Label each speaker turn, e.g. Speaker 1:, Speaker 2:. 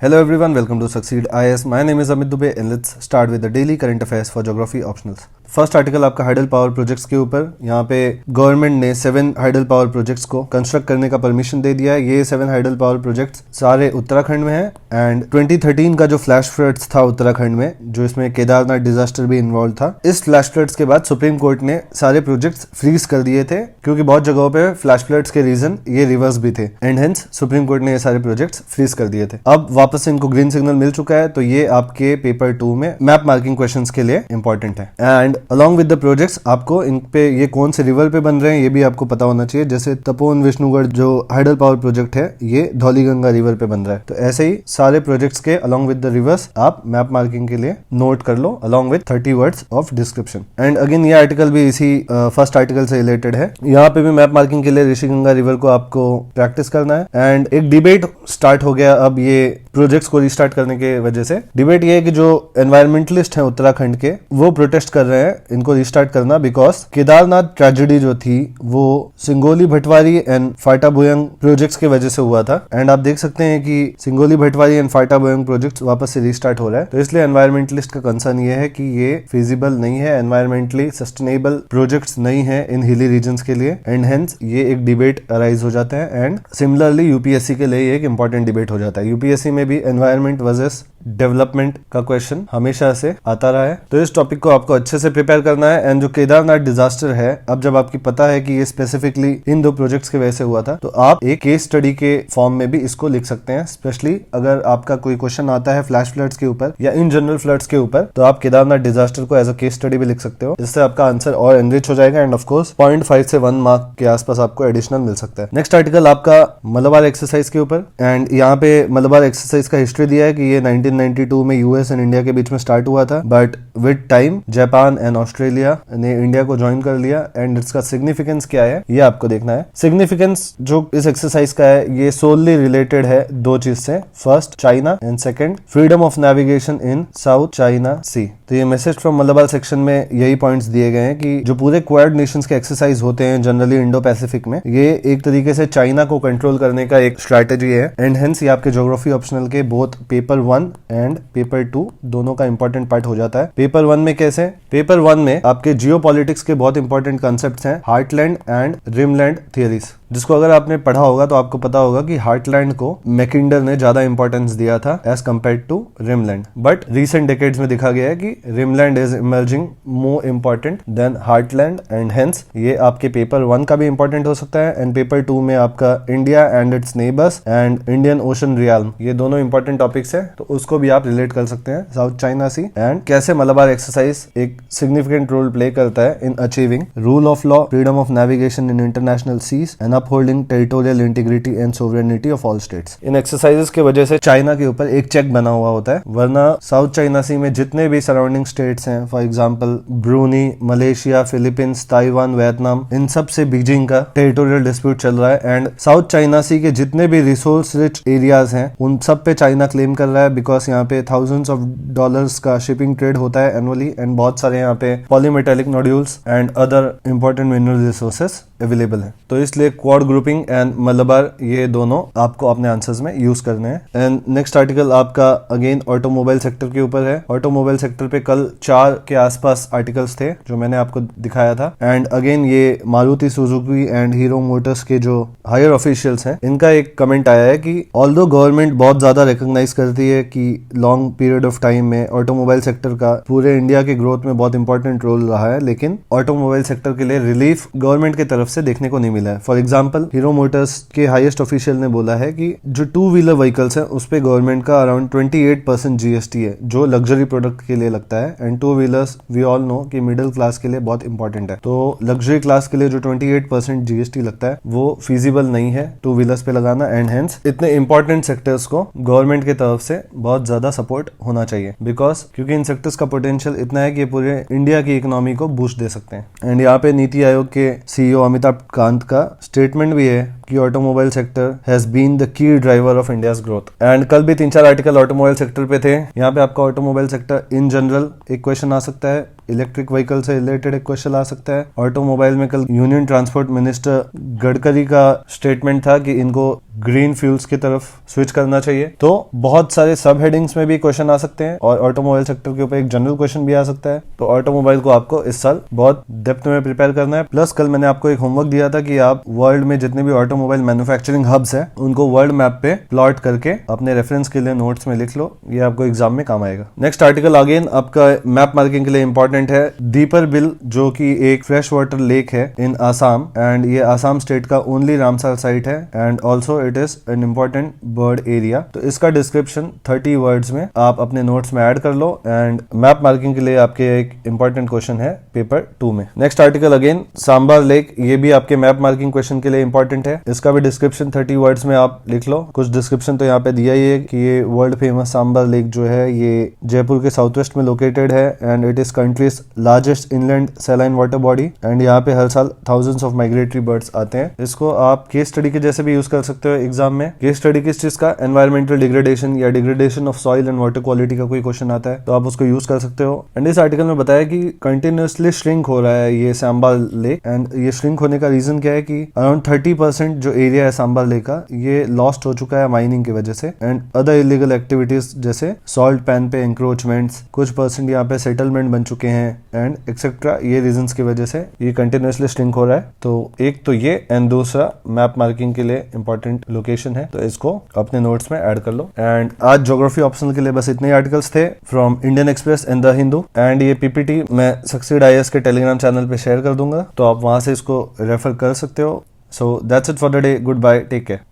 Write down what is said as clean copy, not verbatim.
Speaker 1: Hello everyone, welcome to Succeed IAS. My name is Amit Dubey and let's start with the daily current affairs for geography optionals. First article आपका hydel power projects के ऊपर। यहाँ पे government ने 7 hydel power projects को construct करने का permission दे दिया है। ये 7 हाइडल पावर प्रोजेक्ट्स सारे उत्तराखंड में हैं एंड 2013 का जो फ्लैश फ्लड्स था उत्तराखंड में, जो इसमें केदारनाथ डिजास्टर भी इन्वॉल्व था, इस फ्लैश फ्लड्स के बाद सुप्रीम कोर्ट ने सारे प्रोजेक्ट्स फ्रीज कर दिए थे क्योंकि बहुत जगहों पे फ्लैश फ्लड्स के रीजन ये रिवर्स भी थे एंड हेंस सुप्रीम कोर्ट ने ये सारे प्रोजेक्ट्स फ्रीज कर दिए थे। अब वापस से इनको ग्रीन सिग्नल मिल चुका है, तो ये आपके पेपर 2 में मैप मार्किंग क्वेश्चंस के लिए इंपॉर्टेंट है। And along with the projects आपको इन पे ये कौन से रिवर पे बन रहे हैं ये भी आपको पता होना चाहिए। जैसे तपोवन विष्णुगढ़ जो हाइडल पावर प्रोजेक्ट है ये धौलीगंगा रिवर पे बन रहा है, तो ऐसे ही सारे प्रोजेक्ट्स के अलॉन्ग विद द रिवर्स आप मैप मार्किंग के लिए नोट कर लो along with 30 words of description. And again ये आर्टिकल भी इसी फर्स्ट आर्टिकल से रिलेटेड है। यहाँ पे भी मैप मार्किंग के लिए ऋषिगंगा रिवर को आपको प्रैक्टिस करना है। एंड एक डिबेट स्टार्ट हो गया अब ये प्रोजेक्ट्स को रिस्टार्ट करने के वजह से। डिबेट ये है कि जो एनवायरमेंटलिस्ट हैं उत्तराखंड के वो प्रोटेस्ट कर रहे हैं इनको रिस्टार्ट करना, बिकॉज केदारनाथ ट्रेजेडी जो थी वो सिंगोली भटवारी एंड फाटाबोयंग प्रोजेक्ट्स के वजह से हुआ था। एंड आप देख सकते हैं कि सिंगोली भटवारी एंड फाटाबोयंग प्रोजेक्ट्स वापस से रिस्टार्ट हो रहा है, तो इसलिए एनवायरमेंटलिस्ट का कंसर्न ये है कि ये फिजिबल नहीं है, एनवायरमेंटली सस्टेनेबल प्रोजेक्ट्स नहीं है इन हिली रीजन्स के लिए एंड हेंस ये एक डिबेट अराइज हो जाता है। एंड सिमिलरली यूपीएससी के लिए एक इंपॉर्टेंट डिबेट हो जाता है। यूपीएससी में भी एनवायरमेंट वर्सेस डेवलपमेंट का क्वेश्चन हमेशा से आता रहा है, तो इस टॉपिक को आपको अच्छे से प्रिपेयर करना है। एंड जो केदारनाथ डिजास्टर है, अब जब आपकी पता है कि ये स्पेसिफिकली इन 2 प्रोजेक्ट्स के वजह से हुआ था, तो आप एक केस स्टडी के फॉर्म में भी इसको लिख सकते हैं। स्पेशली अगर आपका कोई क्वेश्चन आता है फ्लैश फ्लड्स के ऊपर या इन जनरल फ्लड्स के ऊपर, तो आप केदारनाथ डिजास्टर को एज अ केस स्टडी भी लिख सकते हो। इससे आपका आंसर और एनरिच हो जाएगा एंड ऑफकोर्स 0.5 से 1 मार्क के आसपास आपको एडिशनल मिल सकता है। नेक्स्ट आर्टिकल आपका मलाबार एक्सरसाइज के ऊपर। एंड यहाँ पे मलाबार एक्सरसाइज का हिस्ट्री दिया है कि ये 1992 में यूएस एंड इंडिया के बीच में स्टार्ट हुआ था, but with time Japan and Australia ने इंडिया को ज्वाइन कर लिया। एंड इसका सिग्निफिकेंस क्या है ये आपको देखना है। सिग्निफिकेंस जो इस एक्सरसाइज का है ये सोलली रिलेटेड है 2 चीज से, first China and second freedom of navigation in South China Sea. तो ये मैसेज फ्रॉम मलाबार सेक्शन में यही पॉइंट्स दिए गए हैं कि जो पूरे क्वाड नेशंस के एक्सरसाइज होते हैं जनरली इंडो पैसिफिक में, ये एक तरीके से चाइना को कंट्रोल करने का एक स्ट्रैटेजी है। एंड हेंस ये आपके ज्योग्राफी ऑप्शनल के बोथ पेपर 1 एंड पेपर 2 दोनों का इंपॉर्टेंट पार्ट हो जाता है। पेपर 1 में कैसे? पेपर 1 में आपके जियोपॉलिटिक्स के बहुत इंपॉर्टेंट कॉन्सेप्ट्स हैं, हार्टलैंड एंड रिमलैंड थियरीज, जिसको अगर आपने पढ़ा होगा तो आपको पता होगा कि हार्टलैंड को मैकिंडर ने ज्यादा इंपॉर्टेंस दिया था as compared to rimland, but recent decades में देखा गया है कि rimland is emerging more important than heartland and hence ये आपके पेपर 1 का भी इंपॉर्टेंट हो सकता है। एंड पेपर 2 में आपका India and its neighbours and Indian Ocean realm, ये दोनों इंपॉर्टेंट टॉपिक्स है, तो उसको भी आप रिलेट कर सकते हैं साउथ चाइना सी एंड कैसे मलाबार एक्सरसाइज एक सिग्निफिकेंट रोल प्ले करता है in achieving rule of law, freedom of navigation in international seas and upholding territorial integrity and sovereignty of all states. इन एक्सरसाइजेस के वजह से चाइना के ऊपर एक चेक बना हुआ होता है, वरना साउथ चाइना सी में जितने भी सराउंडिंग स्टेट्स हैं, for example Brunei, Malaysia, Philippines, Taiwan, Vietnam, इन सब से बीजिंग का टेरिटोरियल डिस्प्यूट चल रहा है। एंड साउथ चाइना सी के जितने भी रिसोर्स रिच एरियाज हैं उन सब पे चाइना क्लेम कर रहा है, बिकॉज यहाँ पे थाउजेंड्स ऑफ डॉलर्स का शिपिंग ट्रेड होता है एनुअली एंड बहुत सारे यहाँ पे polymetallic nodules and other important mineral resources available है। तो इसलिए क्वाड ग्रुपिंग एंड मलाबार ये दोनों आपको अपने आंसर्स में यूज करने हैं। एंड नेक्स्ट आर्टिकल आपका अगेन ऑटोमोबाइल सेक्टर के ऊपर है। ऑटोमोबाइल सेक्टर पे कल 4 के आसपास आर्टिकल्स थे जो मैंने आपको दिखाया था। एंड अगेन ये Maruti Suzuki and hero Motors के जो हायर ऑफिशियल्स हैं इनका एक कमेंट आया है कि ऑल्दो गवर्नमेंट बहुत ज्यादा रिकॉग्नाइज करती है कि लॉन्ग पीरियड ऑफ टाइम में ऑटोमोबाइल सेक्टर का पूरे इंडिया के ग्रोथ में बहुत इंपॉर्टेंट रोल रहा है, लेकिन ऑटोमोबाइल सेक्टर के लिए रिलीफ गवर्नमेंट की तरफ से देखने को नहीं मिला है। फॉर एग्जांपल हीरो मोटर्स के हाईएस्ट ऑफिशियल ने बोला है कि जो 2 व्हीलर व्हीकल्स हैं उस पे गवर्नमेंट का अराउंड 28% जीएसटी है जो लग्जरी प्रोडक्ट के लिए लगता है। And 2 wheelers we all know कि मिडिल क्लास के लिए बहुत इंपॉर्टेंट है, तो लग्जरी क्लास के लिए जो 28% जीएसटी लगता है वो फीजिबल नहीं है 2 व्हीलर्स पे लगाना। एंड हेंस इतने इंपॉर्टेंट सेक्टर्स को गवर्नमेंट की तरफ से बहुत ज्यादा सपोर्ट होना चाहिए, बिकॉज क्योंकि इन सेक्टर्स का पोटेंशियल इतना है कि पूरे इंडिया की इकोनॉमी को बूस्ट दे सकते हैं। एंड यहाँ पे नीति आयोग के सीईओ अमिताभ कांत का स्टेटमेंट भी है कि automobile sector has been the key driver of India's growth. And कल भी 3-4 आर्टिकल ऑटोमोबाइल सेक्टर पे थे। यहाँ पे आपका ऑटोमोबाइल सेक्टर इन जनरल एक क्वेश्चन आ सकता है, इलेक्ट्रिक व्हीकल से रिलेटेड एक क्वेश्चन आ सकता है। ऑटोमोबाइल में कल यूनियन ट्रांसपोर्ट मिनिस्टर गडकरी का स्टेटमेंट था कि इनको ग्रीन फ्यूल्स की तरफ स्विच करना चाहिए। तो बहुत सारे सब हेडिंग्स में भी क्वेश्चन आ सकते हैं और ऑटोमोबाइल सेक्टर के ऊपर एक जनरल क्वेश्चन भी आ सकता है। तो ऑटोमोबाइल को आपको इस साल बहुत डेप्थ में प्रिपेयर करना है। प्लस कल मैंने आपको एक होमवर्क दिया था कि आप वर्ल्ड में जितने भी ऑटोमोबाइल मैन्युफैक्चरिंग हब्स हैं उनको वर्ल्ड मैप पे प्लॉट करके अपने रेफरेंस के लिए नोट्स में लिख लो, ये आपको एग्जाम में काम आएगा। नेक्स्ट आर्टिकल अगेन आपका मैप मार्किंग के लिए इंपॉर्टेंट है। दीपर बिल जो कि एक फ्रेश वाटर लेक है इन आसाम एंड ये आसाम स्टेट का ओनली रामसर साइट है and also it is an important bird area. तो इसका डिस्क्रिप्शन 30 वर्ड्स में आप अपने नोट्स में ऐड कर लो एंड मैप मार्किंग के लिए आपके एक इंपॉर्टेंट क्वेश्चन है पेपर 2 में। Next article again Sambhar lake, ये भी आपके मैप मार्किंग क्वेश्चन के लिए इंपॉर्टेंट है। इसका भी डिस्क्रिप्शन 30 वर्ड्स में आप लिख लो। कुछ डिस्क्रिप्शन तो यहाँ पे दिया ही है कि ये वर्ल्ड फेमस सांबर लेक जो है ये जयपुर के साउथ वेस्ट में लोकेटेड है and it is countries largest inland saline water body and यहाँ पे हर साल थाउजेंड्स ऑफ माइग्रेटरी बर्ड्स आते हैं। इसको आप केस स्टडी के जैसे भी यूज कर सकते हो एग्जाम में। केस स्टडी किस चीज का, एनवायरमेंटल डिग्रेडेशन या degradation of soil and water quality का कोई क्वेश्चन आता है तो आप उसको यूज कर सकते हो। एंड इस आर्टिकल में बताया कि कंटिन्यूअसली श्रिंक हो रहा है ये सांबर लेक एंड ये श्रिंक होने का रीजन क्या है कि अराउंड 30% जो एरिया है सांबर लेक का ये लॉस्ट हो चुका है माइनिंग की वजह से एंड अदर इलीगल एक्टिविटीज जैसे सॉल्ट पैन पे एंक्रोचमेंट्स, कुछ परसेंट यहाँ पे सेटलमेंट बन चुके हैं एंड एक्सेट्रा, ये रीजंस की वजह से ये कंटिन्यूअसली श्रिंक हो रहा है। तो एक तो ये एंड दूसरा मैप मार्किंग के लिए इंपॉर्टेंट लोकेशन है, तो इसको अपने नोट्स में ऐड कर लो। एंड आज ज्योग्राफी ऑप्शनल के लिए बस इतने आर्टिकल्स थे from Indian express and the Hindu and ये पीपीटी मैं सक्सीड आईएएस के टेलीग्राम चैनल पे शेयर कर दूंगा, तो आप वहां से इसको रेफर कर सकते हो। So that's it for the day, good bye, take care.